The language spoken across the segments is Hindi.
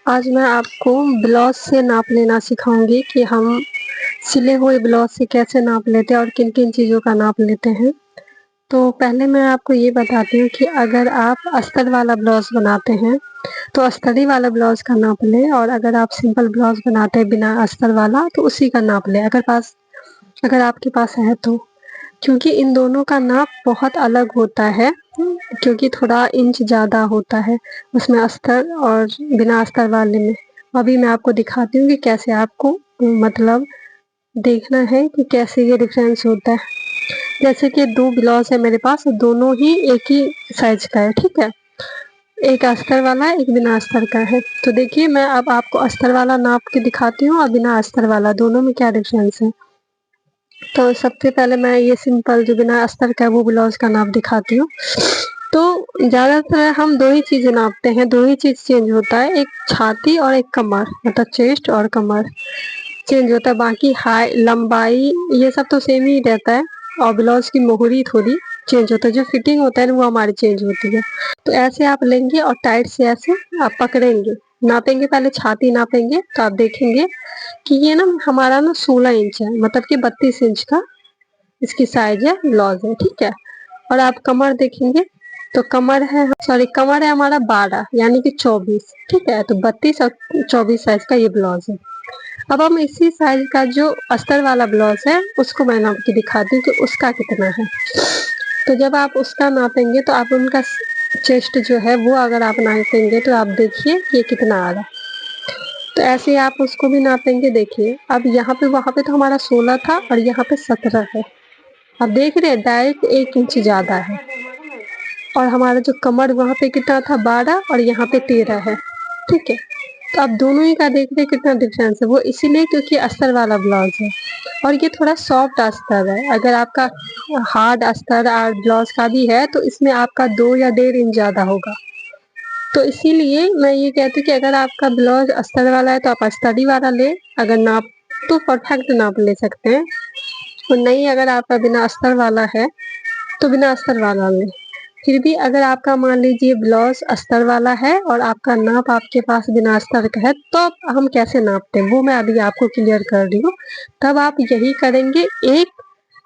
आज मैं आपको ब्लाउज से नाप लेना सिखाऊंगी कि हम सिले हुए ब्लाउज से कैसे नाप लेते हैं और किन किन चीज़ों का नाप लेते हैं। तो पहले मैं आपको ये बताती हूँ कि अगर आप अस्तर वाला ब्लाउज बनाते हैं तो अस्तरी वाला ब्लाउज का नाप लें, और अगर आप सिंपल ब्लाउज बनाते हैं बिना अस्तर वाला तो उसी का नाप लें अगर आपके पास है तो। क्योंकि इन दोनों का नाप बहुत अलग होता है, क्योंकि थोड़ा इंच ज़्यादा होता है उसमें अस्तर और बिना अस्तर वाले में। अभी मैं आपको दिखाती हूँ कि कैसे आपको मतलब देखना है कि कैसे ये डिफरेंस होता है। जैसे कि दो ब्लाउज है मेरे पास, दोनों ही एक ही साइज का है, ठीक है। एक अस्तर वाला है, एक बिना अस्तर का है। तो देखिए मैं अब आपको अस्तर वाला नाप के दिखाती हूँ और बिना अस्तर वाला, दोनों में क्या डिफरेंस है। तो सबसे पहले मैं ये सिंपल जो बिना अस्तर का है वो ब्लाउज का नाप दिखाती हूँ। तो ज़्यादातर हम दो ही चीज़ें नापते हैं, दो ही चीज़ चेंज होता है, एक छाती और एक कमर, मतलब चेस्ट और कमर चेंज होता है। बाकी हाई लंबाई ये सब तो सेम ही रहता है, और ब्लाउज की मोहरी थोड़ी चेंज होता है, जो फिटिंग होता है ना वो हमारी चेंज होती है। तो ऐसे आप लेंगे और टाइट से ऐसे आप पकड़ेंगे, नापेंगे, पहले छाती नापेंगे तो आप देखेंगे कि ये ना हमारा ना 16 इंच है, मतलब कि 32 इंच का इसकी साइज है, ब्लाउज है, ठीक है। और आप कमर देखेंगे तो कमर है हमारा 12 यानी कि 24, ठीक है। तो 32 और 24 साइज का ये ब्लाउज है। अब हम इसी साइज का जो अस्तर वाला ब्लाउज है उसको मैं नाप के दिखाती हूँ कि उसका कितना है। तो जब आप उसका नापेंगे तो आप उनका चेस्ट जो है वो अगर आप नापेंगे तो आप देखिए ये कितना आ रहा है। तो ऐसे ही आप उसको भी नापेंगे। देखिए अब यहाँ पे वहाँ पे तो हमारा 16 था और यहाँ पे 17 है। आप देख रहे हैं डायरेक्ट 1 इंच ज़्यादा है। और हमारा जो कमर वहाँ पे कितना था 12 और यहाँ पे 13 है, ठीक है। तो आप दोनों ही का देख रहे हैं कितना डिफरेंस है, वो इसीलिए क्योंकि अस्तर वाला ब्लाउज है और ये थोड़ा सॉफ्ट अस्तर है। अगर आपका हार्ड अस्तर और ब्लाउज का भी है तो इसमें आपका 2 या 1.5 इंच ज़्यादा होगा। तो इसीलिए मैं ये कहती हूँ कि अगर आपका ब्लाउज अस्तर वाला है तो आप अस्तरी वाला ले, अगर नाप तो परफेक्ट नाप ले सकते हैं, और नहीं अगर आपका बिना अस्तर वाला है तो बिना अस्तर वाला ले। फिर भी अगर आपका मान लीजिए ब्लाउज अस्तर वाला है और आपका नाप आपके पास बिना अस्तर का है तो हम कैसे नापते हैं वो मैं अभी आपको क्लियर कर रही हूँ। तब आप यही करेंगे, 1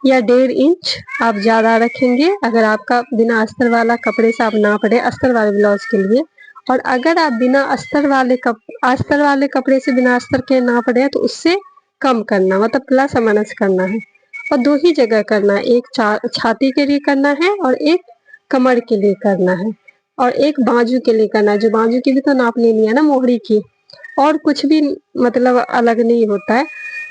या 1.5 इंच आप ज़्यादा रखेंगे अगर आपका बिना अस्तर वाला कपड़े से आप नाप रहे अस्तर वाले ब्लाउज के लिए। और अगर आप बिना अस्तर वाले कपड़े से बिना अस्तर के नाप रहे हैं तो उससे कम करना, मतलब प्लस या माइनस करना है। और दो ही जगह करना है, एक छाती के लिए करना है और एक कमर के लिए करना है, और एक बाजू के लिए करना है। जो बाजू की भी तो नाप लेनी है ना, मोहरी की। और कुछ भी मतलब अलग नहीं होता है,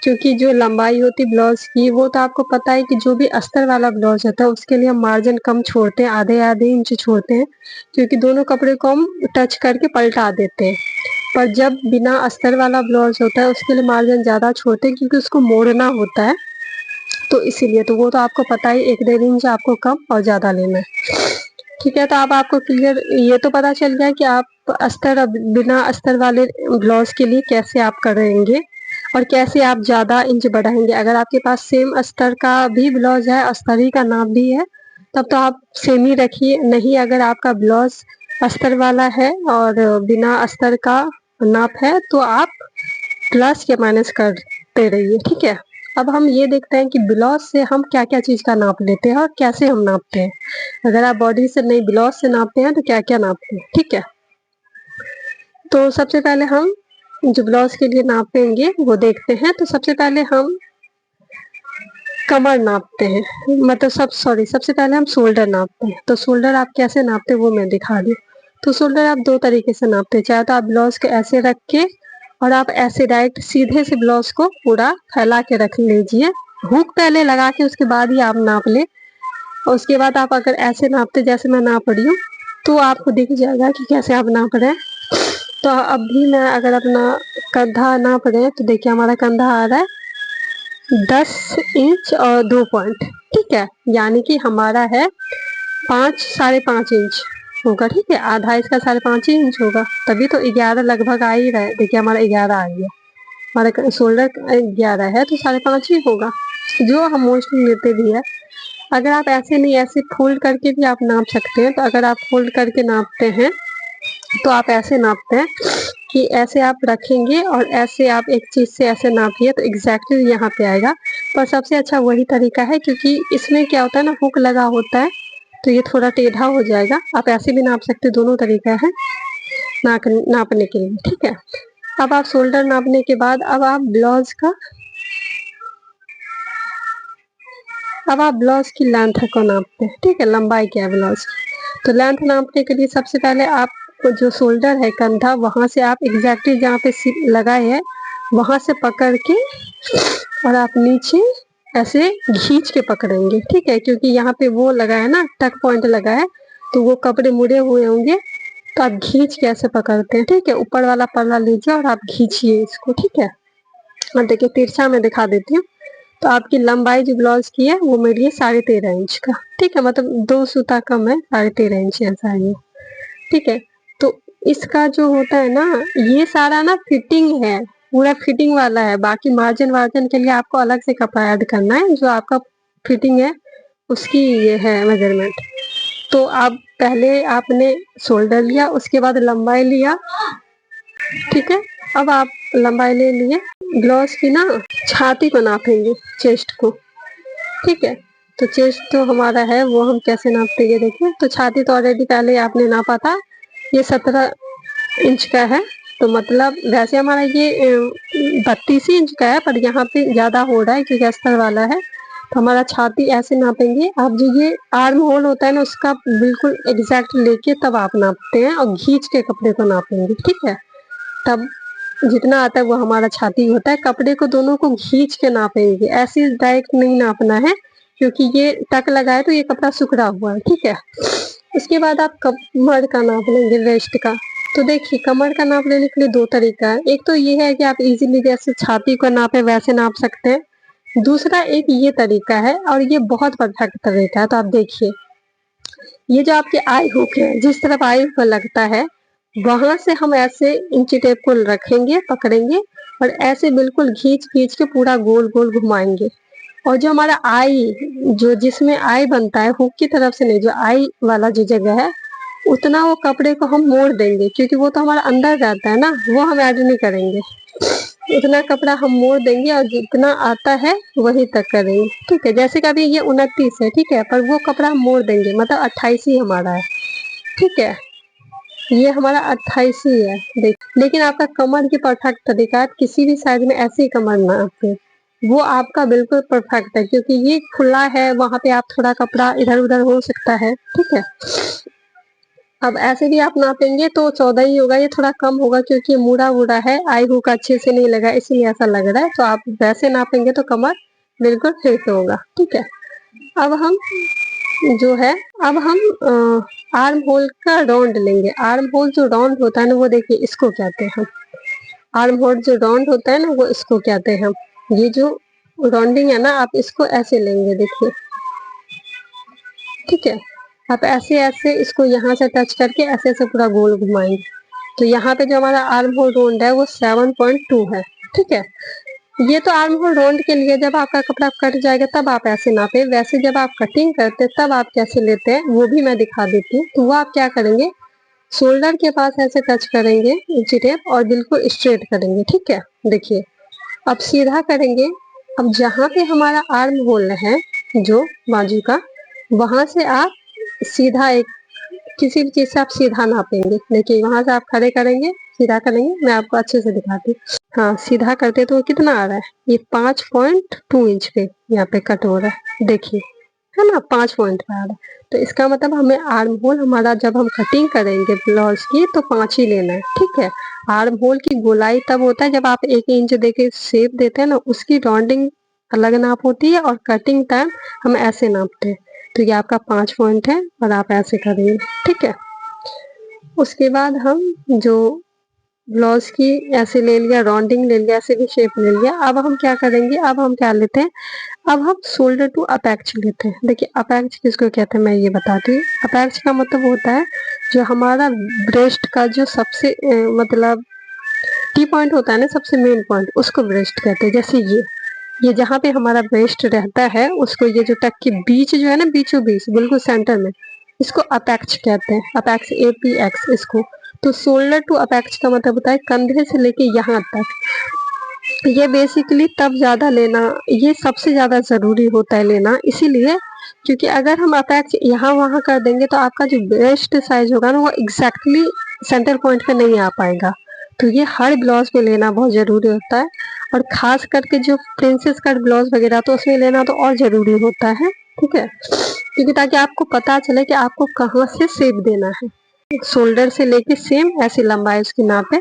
क्योंकि जो लंबाई होती है ब्लाउज की वो तो आपको पता है कि जो भी अस्तर वाला ब्लाउज होता है उसके लिए हम मार्जिन कम छोड़ते हैं, आधे आधे इंच छोड़ते हैं, क्योंकि दोनों कपड़े को हम टच करके पलटा देते हैं। पर जब बिना अस्तर वाला ब्लाउज होता है उसके लिए मार्जिन ज़्यादा छोड़ते हैं, क्योंकि उसको मोड़ना होता है, तो इसीलिए तो वो तो आपको पता ही 1-1.5 इंच आपको कम और ज़्यादा लेना है, ठीक है। तो अब आपको क्लियर ये तो पता चल गया कि आप बिना अस्तर वाले ब्लाउज के लिए कैसे आप करेंगे और कैसे आप ज़्यादा इंच बढ़ाएंगे। अगर आपके पास सेम अस्तर का भी ब्लाउज है, अस्तरी का नाप भी है, तब तो आप सेम ही रखिए। नहीं अगर आपका ब्लाउज अस्तर वाला है और बिना अस्तर का नाप है तो आप प्लस या माइनस करते रहिए, ठीक है। अब हम ये देखते हैं कि ब्लाउज से हम क्या क्या चीज़ का नाप लेते हैं और कैसे हम नापते हैं। अगर आप बॉडी से नहीं ब्लाउज से नापते हैं तो क्या क्या नापते हैं, ठीक है। तो सबसे पहले हम जो ब्लाउज के लिए नापेंगे वो देखते हैं। तो सबसे पहले हम कमर नापते हैं, मतलब सबसे पहले हम शोल्डर नापते हैं। तो शोल्डर आप कैसे नापते हैं वो मैं दिखा दूँ। तो शोल्डर आप 2 तरीके से नापते हैं, चाहे तो आप ब्लाउज को ऐसे रख के और आप ऐसे डायरेक्ट सीधे से ब्लाउज को पूरा फैला के रख लीजिए, हुक पहले लगा के उसके बाद ही आप नाप ले। और उसके बाद आप अगर ऐसे नापते जैसे मैं नाप रही हूँ तो आपको दिख जाएगा कि कैसे आप नाप रहे हैं। तो अभी मैं अगर अपना कंधा नाप रहे हैं तो देखिए हमारा कंधा आ रहा है 10 इंच और 2 पॉइंट, ठीक है। यानी कि हमारा है 5-5.5 इंच होगा, ठीक है। आधा इसका 5.5 इंच होगा, तभी तो 11 लगभग आ ही रहा है। देखिए हमारा 11 आ गया, हमारा शोल्डर 11 है तो 5.5 ही होगा, जो हम मोस्टली लेते भी है। अगर आप ऐसे नहीं ऐसे फोल्ड करके भी आप नाप सकते हैं। तो अगर आप फोल्ड करके नापते हैं तो आप ऐसे नापते हैं कि ऐसे आप रखेंगे और ऐसे आप एक चीज से ऐसे नापिए तो एग्जैक्टली यहाँ पे आएगा। पर सबसे अच्छा वही तरीका है, क्योंकि इसमें क्या होता है ना, हुक लगा होता है तो ये थोड़ा टेढ़ा हो जाएगा। आप ऐसे भी नाप सकते, दोनों तरीका है नापने के लिए, ठीक है। अब आप शोल्डर नापने के बाद अब आप ब्लाउज की लेंथ को नापते हैं, ठीक है, लंबाई क्या है ब्लाउज की। तो लेंथ नापने के लिए सबसे पहले आप जो शोल्डर है कंधा, वहां से आप एग्जैक्टली जहाँ पे लगाए है वहां से पकड़ के और आप नीचे ऐसे खींच के पकड़ेंगे, ठीक है, क्योंकि यहाँ पे वो लगा है ना, टक पॉइंट लगा है तो वो कपड़े मुड़े हुए होंगे, तो आप खींच के ऐसे पकड़ते हैं, ठीक है। ऊपर वाला पल्ला लीजिए और आप खींचिए इसको, ठीक है। और देखिए तिरछा में दिखा देती हूँ। तो आपकी लंबाई जो ब्लाउज की है वो मेरी है 13.5 इंच का, ठीक है, मतलब 2 सूता कम है, 13.5 इंच ऐसा है ये, ठीक है। तो इसका जो होता है ना, ये सारा ना फिटिंग है, पूरा फिटिंग वाला है। बाकी मार्जिन वार्जिन के लिए आपको अलग से कपड़ा ऐड करना है, जो आपका फिटिंग है उसकी ये है मेजरमेंट। तो आप पहले आपने शोल्डर लिया, उसके बाद लंबाई लिया, ठीक है। अब आप लंबाई ले लिए, ब्लाउज की ना छाती को नापेंगे, चेस्ट को, ठीक है। तो चेस्ट तो हमारा है वो हम कैसे नापते हैं देखिए। तो छाती तो ऑलरेडी पहले आपने नापा था, ये 17 इंच का है। तो मतलब वैसे हमारा ये 32 इंच का है, पर यहाँ पे ज्यादा हो रहा है क्योंकि अस्तर वाला है। तो हमारा छाती ऐसे नापेंगे आप, जो ये आर्म होल होता है ना उसका बिल्कुल एग्जैक्ट लेके तब आप नापते हैं और खींच के कपड़े को नापेंगे, ठीक है। तब जितना आता है वो हमारा छाती होता है। कपड़े को दोनों को खींच के नापेंगे, ऐसे डायरेक्ट नहीं नापना है, क्योंकि ये टक लगा है तो ये कपड़ा सुखड़ा हुआ है, ठीक है। उसके बाद आप कमर का नाप लेंगे, वेस्ट का। तो देखिए कमर का नाप लेने के लिए 2 तरीका है। एक तो ये है कि आप इजीली जैसे छाती को नापे वैसे नाप सकते हैं। दूसरा एक ये तरीका है, और ये बहुत परफेक्ट तरीका है। तो आप देखिए, ये जो आपके आई हुक है, जिस तरफ आई हुक लगता है वहां से हम ऐसे इंची टेप को रखेंगे, पकड़ेंगे और ऐसे बिल्कुल खींच खींच के पूरा गोल गोल घुमाएंगे। और जो हमारा आई, जो जिसमें आई बनता है हुक की तरफ से नहीं, जो आई वाला जो जगह है उतना वो कपड़े को हम मोड़ देंगे, क्योंकि वो तो हमारा अंदर जाता है ना, वो हम ऐड नहीं करेंगे। उतना कपड़ा हम मोड़ देंगे और जितना आता है वही तक करेंगे, ठीक है। जैसे कि अभी ये 29 है, ठीक है, पर वो कपड़ा हम मोड़ देंगे, मतलब 28 ही हमारा है, ठीक है। ये हमारा 28 ही है देख। लेकिन आपका कमर की परफेक्ट तरीका है, किसी भी साइज में ऐसे ही कमर ना आपके, वो आपका बिल्कुल परफेक्ट है, क्योंकि ये खुला है, वहां पे आप थोड़ा कपड़ा इधर उधर हो सकता है, ठीक है। अब ऐसे भी आप नापेंगे तो 14 ही होगा, ये थोड़ा कम होगा क्योंकि मुड़ा मुड़ा है, आई हुक अच्छे से नहीं लगा इसीलिए ऐसा लग रहा है। तो आप वैसे नापेंगे तो कमर बिल्कुल फिट होगा, ठीक है। अब हम जो है, अब हम आर्म होल का राउंड लेंगे। आर्म होल जो राउंड होता है ना, वो देखिए इसको कहते हैं हम, आर्म होल जो राउंड होता है ना वो इसको कहते हैं हम। ये जो राउंडिंग है ना, आप इसको ऐसे लेंगे, देखिए, ठीक है। आप ऐसे ऐसे इसको यहाँ से टच करके ऐसे ऐसे पूरा गोल घुमाएंगे। तो यहाँ पे जो हमारा आर्म होल राउंड है वो 7.2 है, ठीक है। ये तो आर्म होल राउंड के लिए, जब आपका कपड़ा कट जाएगा तब आप ऐसे नापे। वैसे जब आप कटिंग करते तब आप कैसे लेते हैं वो भी मैं दिखा देती हूँ। तो वो आप क्या करेंगे, शोल्डर के पास ऐसे टच करेंगे इंची टेप और बिल्कुल स्ट्रेट करेंगे, ठीक है। देखिए अब सीधा करेंगे। अब जहाँ पे हमारा आर्म होल है जो बाजू का, वहां से आप सीधा एक किसी भी चीज से आप सीधा नापेंगे। देखिए वहां से आप खड़े करेंगे, सीधा करेंगे, मैं आपको अच्छे से दिखाती हूँ। हाँ सीधा करते तो कितना आ रहा है, ये 5.2 इंच पे यहाँ पे कट हो रहा है, देखिए, है ना, 5 पॉइंट पे आ रहा है। तो इसका मतलब हमें आर्म होल हमारा जब हम कटिंग करेंगे ब्लाउज की तो 5 ही लेना है, ठीक है। आर्म होल की गोलाई तब होता है जब आप 1 इंच देके शेप देते हैं ना, उसकी राउंडिंग अलग नाप होती है और कटिंग टाइम हम ऐसे नापते हैं। तो ये आपका 5 पॉइंट है और आप ऐसे करेंगे, ठीक है। उसके बाद हम जो ब्लाउज की ऐसे ले लिया, राउंडिंग ले लिया, ऐसे भी शेप ले लिया। अब हम क्या करेंगे, अब हम क्या लेते हैं, अब हम शोल्डर टू अपेक्स लेते हैं। देखिए अपेक्स किसको कहते हैं मैं ये बताती हूँ। अपेक्स का मतलब होता है जो हमारा ब्रेस्ट का जो सबसे मतलब टी पॉइंट होता है ना, सबसे मेन पॉइंट, उसको ब्रेस्ट कहते हैं। जैसे ये जहाँ पे हमारा ब्रेस्ट रहता है उसको, ये जो टक के बीच जो है ना, बीचों बीच बिल्कुल सेंटर में, इसको अपेक्स कहते हैं, अपेक्स APX इसको। तो शोल्डर टू अपेक्स का मतलब होता है कंधे से लेके यहाँ तक। ये बेसिकली तब ज़्यादा लेना, ये सबसे ज़्यादा ज़रूरी होता है लेना, इसीलिए क्योंकि अगर हम अपेक्स यहाँ वहाँ कर देंगे तो आपका जो ब्रेस्ट साइज होगा ना वो एग्जैक्टली सेंटर पॉइंट पे नहीं आ पाएगा। तो ये हर ब्लाउज में लेना बहुत ज़रूरी होता है, और ख़ास करके जो प्रिंसेस कट ब्लाउज वगैरह तो उसमें लेना तो और ज़रूरी होता है, ठीक है, क्योंकि ताकि आपको पता चले कि आपको कहाँ से शेप देना है। शोल्डर से लेके सेम ऐसी लंबाई उसकी नापे।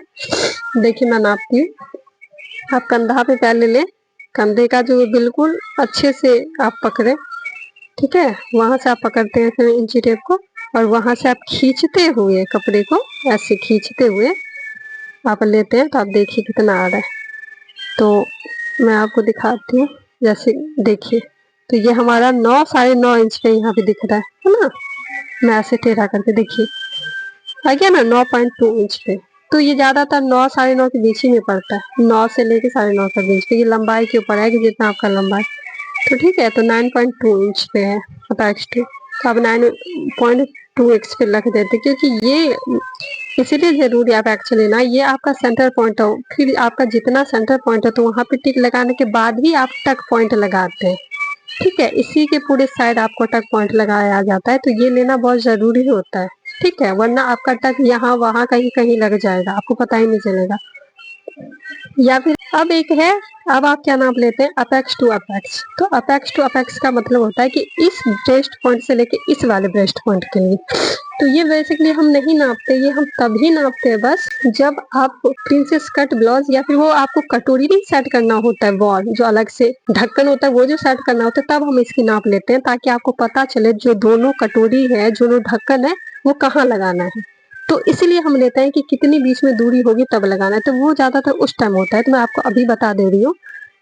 देखिए मैं नापती हूँ। आप कंधा पे पहले ले, कंधे का जो बिल्कुल अच्छे से आप पकड़े, ठीक है, वहां से आप पकड़ते हैं फिर इंची टेप को, और वहां से आप खींचते हुए कपड़े को ऐसे खींचते हुए आप लेते हैं। तो आप देखिए कितना आ रहा है, तो मैं आपको दिखाती हूँ। जैसे देखिए, तो ये हमारा 9 9.5 इंच पे यहाँ पे दिख रहा है ना। मैं ऐसे टेढ़ा करके देखिए आ गया ना 9.2 इंच पे। तो ये ज्यादातर 9 9.5 के बीच ही में पड़ता है, 9 से लेके 9.5 के बीच पे। ये लंबाई के ऊपर है कि जितना आपका लंबाई, तो ठीक है। तो 9.2 इंच पे है अपेक्स टू, तो आप 9.2 इंच पे रख देते, क्योंकि ये इसीलिए जरूरी है अपेक्स लेना। ये आपका सेंटर पॉइंट हो, फिर आपका जितना सेंटर पॉइंट है तो वहाँ पे टिक लगाने के बाद भी आप टक पॉइंट लगाते हैं, ठीक है। इसी के पूरे साइड आपको टक पॉइंट लगाया जाता है, तो ये लेना बहुत जरूरी होता है, ठीक है, वरना आपका टक यहाँ वहाँ कहीं कहीं लग जाएगा, आपको पता ही नहीं चलेगा। या फिर अब एक है, अब आप क्या नाप लेते हैं, अपेक्स टू अपेक्स। तो अपेक्स टू अपेक्स का मतलब होता है कि इस ब्रेस्ट पॉइंट से लेके इस वाले ब्रेस्ट पॉइंट के लिए। तो ये बेसिकली हम नहीं नापते, ये हम तभी नापते हैं बस जब आप प्रिंसेस कट ब्लाउज या फिर वो आपको कटोरी नहीं सेट करना होता है, वॉल जो अलग से ढक्कन होता है वो जो सेट करना होता है, तब हम इसकी नाप लेते हैं, ताकि आपको पता चले जो दोनों कटोरी है, जो ढक्कन है वो कहाँ लगाना है। तो इसीलिए हम लेते हैं कि कितनी बीच में दूरी होगी तब लगाना है। तो वो ज्यादातर उस टाइम होता है। तो मैं आपको अभी बता दे रही हूँ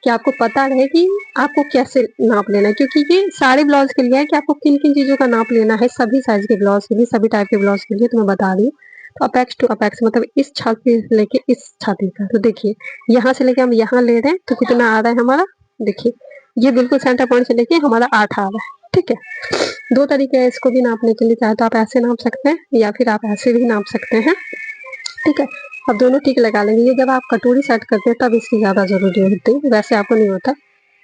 कि आपको पता रहे कि आपको कैसे नाप लेना है, क्योंकि ये सारे ब्लाउज के लिए है कि आपको किन किन चीजों का नाप लेना है, सभी साइज के ब्लाउज के लिए, सभी टाइप के ब्लाउज के लिए। तो मैं बता रही हूँ। तो अपेक्स टू अपेक्स मतलब इस छाती से लेके इस छाती का। तो देखिए यहाँ से लेके हम यहाँ ले रहे हैं तो कितना आ रहा है हमारा, देखिए ये बिल्कुल सेंटर पॉइंट से लेके हमारा 8 आ रहा है, ठीक है। दो तरीके हैं इसको भी नापने के लिए, चाहे तो आप ऐसे नाप सकते हैं या फिर आप ऐसे भी नाप सकते हैं, ठीक है। अब दोनों टिक लगा लेंगे। ये जब आप कटोरी सेट करते हैं तब इसकी ज्यादा जरूरी होती है, वैसे आपको नहीं होता।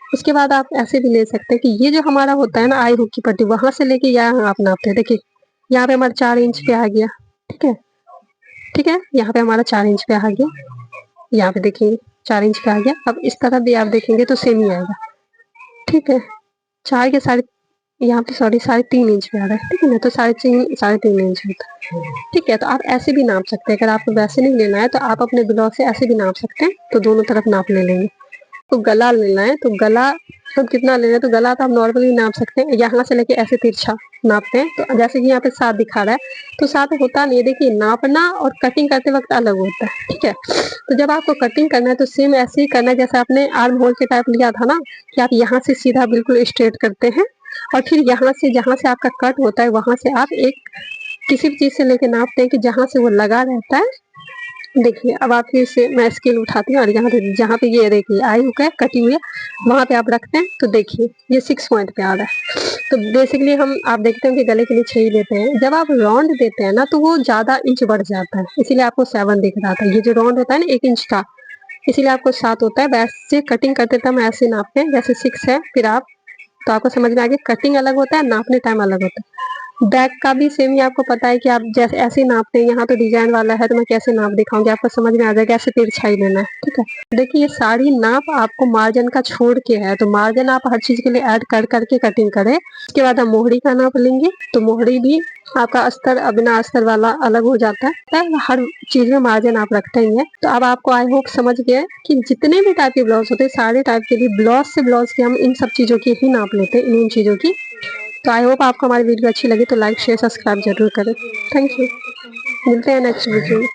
उसके बाद आप ऐसे भी ले सकते हैं कि ये जो हमारा होता है ना आई हुक की पट्टी, वहां से लेके यहाँ आप नापते हैं। देखिए यहाँ पे हमारा 4 इंच पे आ गया, ठीक है, ठीक है, यहाँ पे हमारा 4 इंच पे आ गया, यहाँ पे देखेंगे 4 इंच पे आ गया। अब इस तरफ भी आप देखेंगे तो सेम ही आएगा, ठीक है। 4 के साढ़े, यहाँ पे सॉरी 3.5 इंच पे आ रहा है, ठीक है ना, तो 3.5 इंच होता है, ठीक है। तो आप ऐसे भी नाप सकते हैं। अगर आपको वैसे नहीं लेना है तो आप अपने ब्लाउज से ऐसे भी नाप सकते हैं, तो दोनों तरफ नाप ले लेंगे। तो गला लेना है, तो गला तो कितना लेना है, तो गला तो आप नॉर्मली नाप सकते हैं, यहाँ से लेके ऐसे तिरछा नापते हैं। तो जैसे कि यहाँ पे 7 दिखा रहा है, तो 7 होता नहीं है, देखिए नापना और कटिंग करते वक्त अलग होता है, ठीक है। तो जब आपको कटिंग करना है तो सेम ऐसे ही करना है जैसे आपने आर्म होल के टाइप लिया था ना, कि आप यहाँ से सीधा बिल्कुल स्ट्रेट करते हैं, और फिर यहाँ से जहाँ से आपका कट होता है वहां से आप एक किसी भी चीज से लेके नापते हैं कि जहाँ से वो लगा रहता है। देखिए अब आप फिर से मैं स्केल उठाती हूँ, और यहाँ पे जहाँ पे ये देखिए आई हुक है कटी हुई है, वहां पे आप रखते हैं। तो देखिए ये 6 पॉइंट पे आ रहा है। तो बेसिकली हम आप देखते हैं कि गले के लिए 6 ही देते हैं। जब आप राउंड देते हैं ना तो वो ज्यादा इंच बढ़ जाता है, इसीलिए आपको 7 दिख रहा था। ये जो राउंड होता है ना 1 इंच का, इसीलिए आपको 7 होता है। वैसे कटिंग करते टाइम ऐसे नापते हैं जैसे 6 है, फिर आप, तो आपको समझ में आ गया कटिंग अलग होता है, नापने टाइम अलग होता है। बैक का भी सेम ही आपको पता है कि आप जैसे ऐसे ही नापते हैं। यहाँ तो डिजाइन वाला है तो मैं कैसे नाप दिखाऊंगी, आपको समझ में आ जाएगा, ऐसे तिरछाई लेना है, ठीक है। देखिए ये सारी नाप आपको मार्जिन का छोड़ के है, तो मार्जिन आप हर चीज के लिए ऐड कर करके कटिंग करें। उसके बाद हम मोहरी का नाप लेंगे, तो मोहरी भी आपका अस्तर बिना अस्तर वाला अलग हो जाता है, हर चीज में मार्जिन आप रखते ही है। तो अब आपको आई होप समझ गए कि जितने भी टाइप के ब्लाउज होते हैं सारे टाइप के लिए ब्लाउज से ब्लाउज के हम इन सब चीजों की ही नाप लेते हैं, इन चीजों की। तो आई होप आपको हमारी वीडियो अच्छी लगी, तो लाइक शेयर सब्सक्राइब जरूर करें। थैंक यू, मिलते हैं नेक्स्ट वीडियो में।